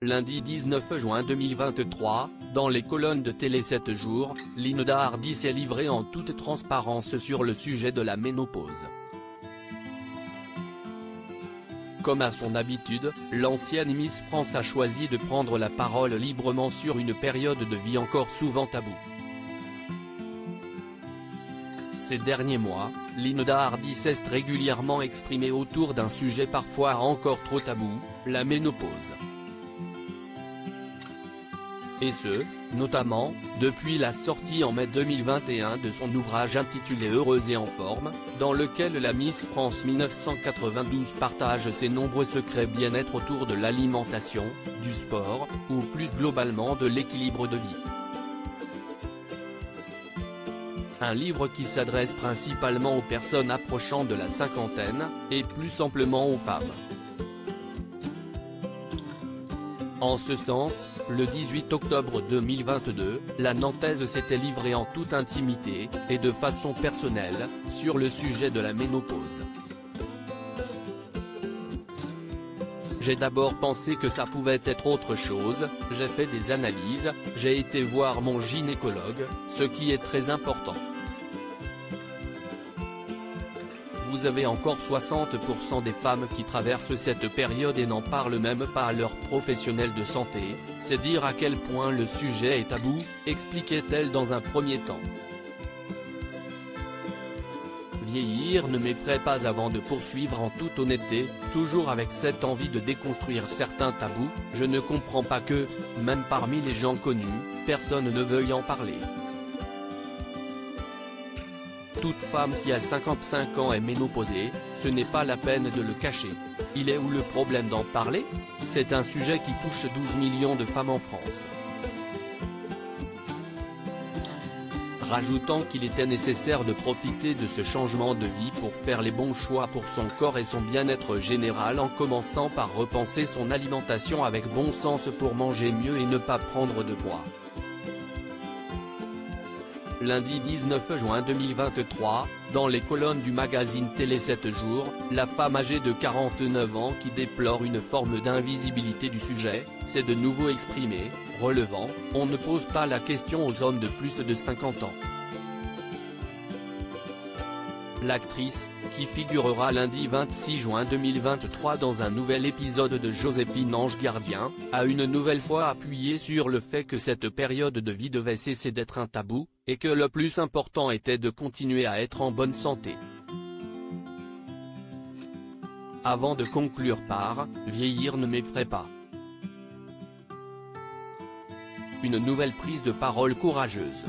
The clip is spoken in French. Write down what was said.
Lundi 19 juin 2023, dans les colonnes de Télé 7 jours, Linda Hardy s'est livrée en toute transparence sur le sujet de la ménopause. Comme à son habitude, l'ancienne Miss France a choisi de prendre la parole librement sur une période de vie encore souvent taboue. Ces derniers mois, Linda Hardy s'est régulièrement exprimée autour d'un sujet parfois encore trop tabou, la ménopause. Et ce, notamment, depuis la sortie en mai 2021 de son ouvrage intitulé Heureuse et en forme, dans lequel la Miss France 1992 partage ses nombreux secrets bien-être autour de l'alimentation, du sport, ou plus globalement de l'équilibre de vie. Un livre qui s'adresse principalement aux personnes approchant de la cinquantaine, et plus amplement aux femmes. En ce sens, le 18 octobre 2022, la Nantaise s'était livrée en toute intimité, et de façon personnelle, sur le sujet de la ménopause. J'ai d'abord pensé que ça pouvait être autre chose, j'ai fait des analyses, j'ai été voir mon gynécologue, ce qui est très important. Vous avez encore 60% des femmes qui traversent cette période et n'en parlent même pas à leurs professionnels de santé, c'est dire à quel point le sujet est tabou, expliquait-elle dans un premier temps. Vieillir ne m'effraie pas avant de poursuivre en toute honnêteté, toujours avec cette envie de déconstruire certains tabous, je ne comprends pas que, même parmi les gens connus, personne ne veuille en parler. Toute femme qui a 55 ans est ménopausée, ce n'est pas la peine de le cacher. Il est où le problème d'en parler? C'est un sujet qui touche 12 millions de femmes en France. Rajoutant qu'il était nécessaire de profiter de ce changement de vie pour faire les bons choix pour son corps et son bien-être général en commençant par repenser son alimentation avec bon sens pour manger mieux et ne pas prendre de poids. Lundi 19 juin 2023, dans les colonnes du magazine Télé 7 jours, la femme âgée de 49 ans qui déplore une forme d'invisibilité du sujet, s'est de nouveau exprimée, relevant « On ne pose pas la question aux hommes de plus de 50 ans ». L'actrice, qui figurera lundi 26 juin 2023 dans un nouvel épisode de Joséphine Ange Gardien, a une nouvelle fois appuyé sur le fait que cette période de vie devait cesser d'être un tabou, et que le plus important était de continuer à être en bonne santé. Avant de conclure par « Vieillir ne m'effraie pas ». Une nouvelle prise de parole courageuse.